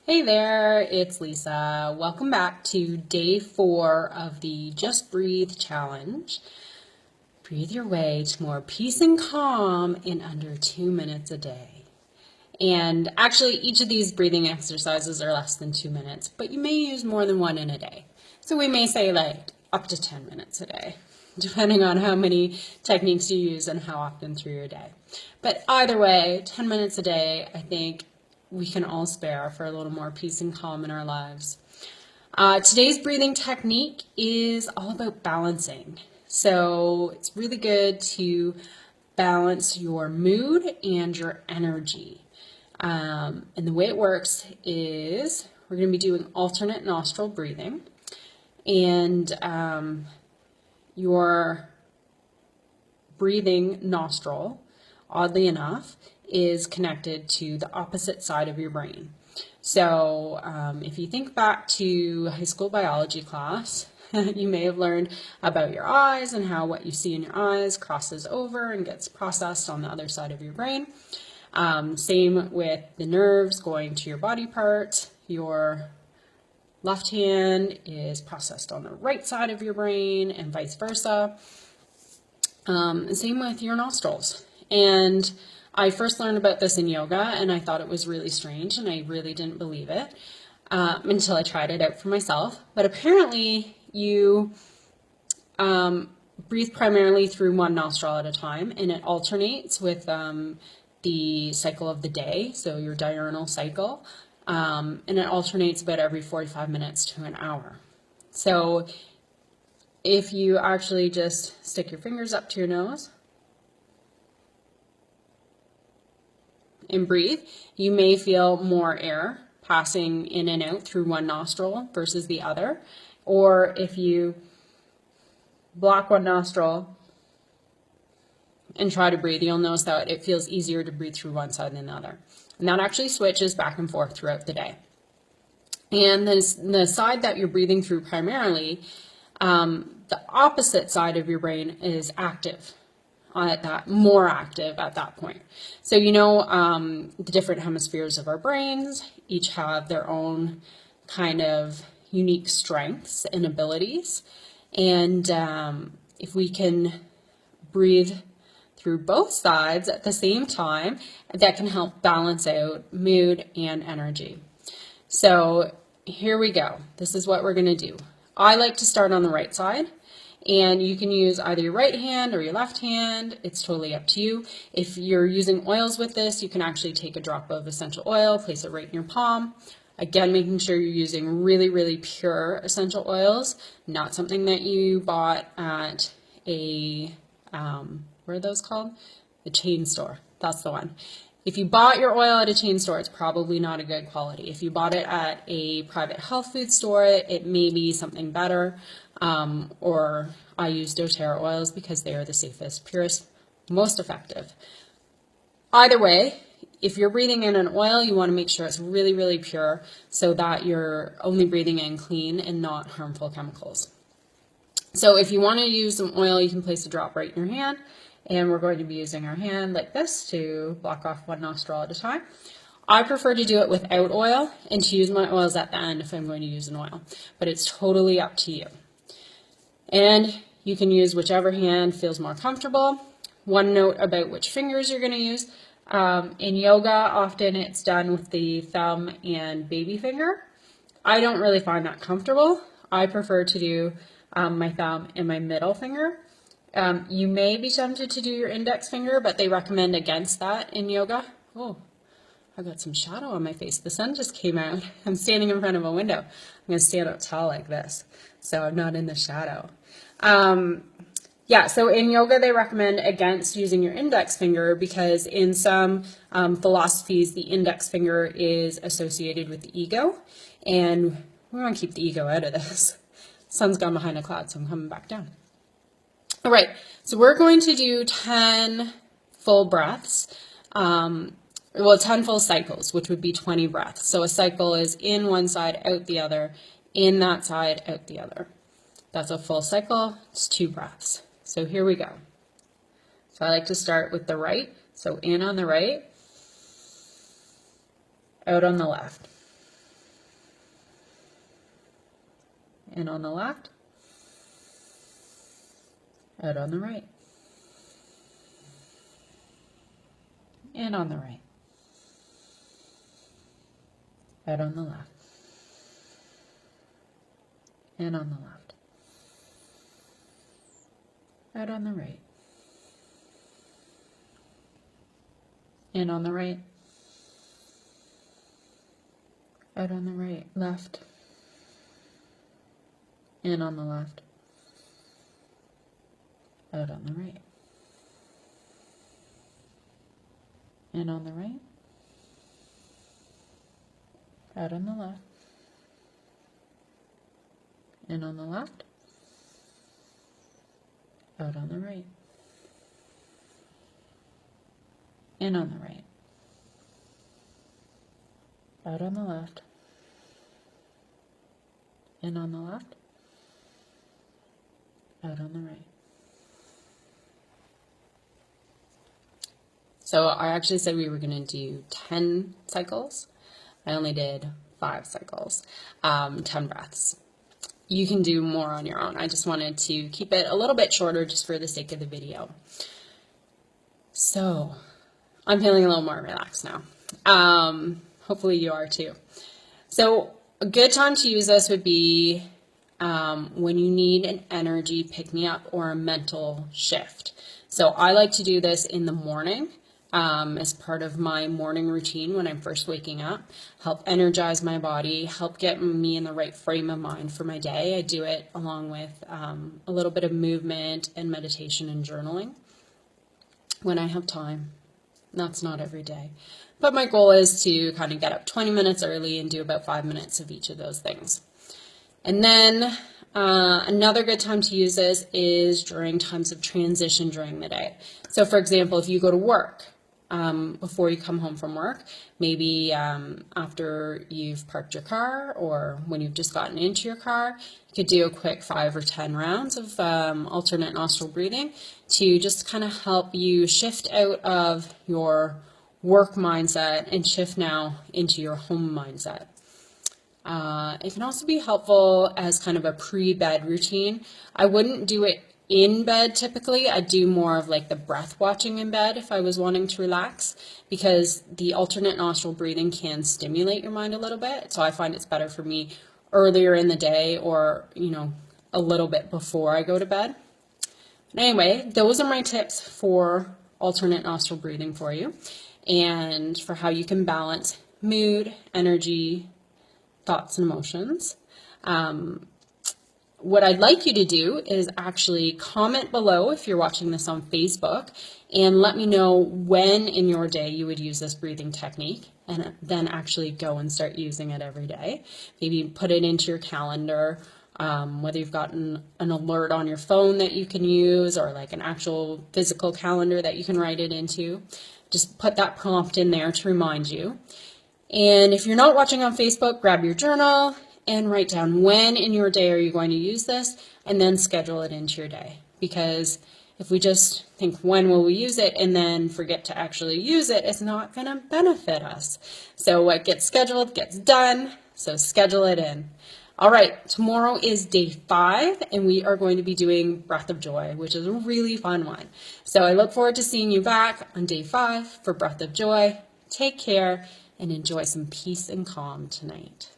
Hey there, it's Lisa. Welcome back to day 4 of the Just Breathe challenge. Breathe your way to more peace and calm in under 2 minutes a day. And actually, each of these breathing exercises are less than 2 minutes, but you may use more than one in a day. So we may say like up to 10 minutes a day, depending on how many techniques you use and how often through your day. But either way, 10 minutes a day, I think we can all spare for a little more peace and calm in our lives. Today's breathing technique is all about balancing. So it's really good to balance your mood and your energy. And the way it works is we're going to be doing alternate nostril breathing. And your breathing nostril, oddly enough, is connected to the opposite side of your brain. So if you think back to high school biology class, you may have learned about your eyes and how what you see in your eyes crosses over and gets processed on the other side of your brain. Same with the nerves going to your body parts. Your left hand is processed on the right side of your brain and vice versa. Same with your nostrils. And I first learned about this in yoga, and I thought it was really strange, and I really didn't believe it until I tried it out for myself. But apparently, you breathe primarily through one nostril at a time, and it alternates with the cycle of the day, so your diurnal cycle, and it alternates about every 45 minutes to an hour. So if you actually just stick your fingers up to your nose and breathe, you may feel more air passing in and out through one nostril versus the other. Or if you block one nostril and try to breathe, you'll notice that it feels easier to breathe through one side than the other. And that actually switches back and forth throughout the day. And the side that you're breathing through primarily, the opposite side of your brain is active. More active at that point. So the different hemispheres of our brains each have their own kind of unique strengths and abilities. And if we can breathe through both sides at the same time, that can help balance out mood and energy. So here we go. This is what we're going to do. I like to start on the right side. And you can use either your right hand or your left hand. It's totally up to you. If you're using oils with this, you can actually take a drop of essential oil, place it right in your palm. Again, making sure you're using really, really pure essential oils, not something that you bought at a, what are those called? The chain store. That's the one. If you bought your oil at a chain store, it's probably not a good quality. If you bought it at a private health food store, it may be something better. Or I use doTERRA oils because they are the safest, purest, most effective. Either way, if you're breathing in an oil, you want to make sure it's really, really pure so that you're only breathing in clean and not harmful chemicals. So if you want to use some oil, you can place a drop right in your hand. And we're going to be using our hand like this to block off one nostril at a time. I prefer to do it without oil and to use my oils at the end if I'm going to use an oil, but it's totally up to you. And you can use whichever hand feels more comfortable. One note about which fingers you're going to use. In yoga, often it's done with the thumb and baby finger. I don't really find that comfortable. I prefer to do my thumb and my middle finger. You may be tempted to do your index finger, but they recommend against that in yoga. Oh, I got some shadow on my face. The sun just came out. I'm standing in front of a window. I'm going to stand up tall like this, so I'm not in the shadow. So in yoga, they recommend against using your index finger because in some philosophies, the index finger is associated with the ego, and we want to keep the ego out of this. Sun's gone behind a cloud, so I'm coming back down. All right, so we're going to do 10 full breaths, 10 full cycles, which would be 20 breaths. So a cycle is in one side, out the other, in that side, out the other. That's a full cycle, it's 2 breaths. So here we go. So I like to start with the right, so in on the right, out on the left. In on the left. Out on the right. In on the right. Out on the left. In on the left. Out on the right. In on the right. Out on the right. Left. In on the left. Out on the right. In on the right. Out on the left. In on the left. Out on the right. In on the right. Out on the left. In on the left. Out on the right. So I actually said we were going to do 10 cycles. I only did 5 cycles, 10 breaths. You can do more on your own. I just wanted to keep it a little bit shorter just for the sake of the video. So I'm feeling a little more relaxed now. Hopefully you are too. So a good time to use this would be when you need an energy pick-me-up or a mental shift. So I like to do this in the morning as part of my morning routine when I'm first waking up, help energize my body, help get me in the right frame of mind for my day. I do it along with a little bit of movement and meditation and journaling when I have time. That's not every day. But my goal is to kind of get up 20 minutes early and do about 5 minutes of each of those things. And then another good time to use this is during times of transition during the day. So for example, if you go to work, before you come home from work, maybe after you've parked your car or when you've just gotten into your car, you could do a quick 5 or 10 rounds of alternate nostril breathing to just kind of help you shift out of your work mindset and shift now into your home mindset. It can also be helpful as kind of a pre-bed routine. I wouldn't do it in bed typically. I do more of like the breath watching in bed if I was wanting to relax, because the alternate nostril breathing can stimulate your mind a little bit. So I find it's better for me earlier in the day or, you know, a little bit before I go to bed. But anyway, those are my tips for alternate nostril breathing for you and for how you can balance mood, energy, thoughts, and emotions. What I'd like you to do is actually comment below if you're watching this on Facebook and let me know when in your day you would use this breathing technique, and then actually go and start using it every day. Maybe put it into your calendar, whether you've gotten an alert on your phone that you can use or like an actual physical calendar that you can write it into. Just put that prompt in there to remind you. And if you're not watching on Facebook, grab your journal and write down when in your day are you going to use this, and then schedule it into your day. Because if we just think when will we use it and then forget to actually use it, it's not going to benefit us. So what gets scheduled gets done, so schedule it in. All right, tomorrow is day 5, and we are going to be doing Breath of Joy, which is a really fun one. So I look forward to seeing you back on day 5 for Breath of Joy. Take care and enjoy some peace and calm tonight.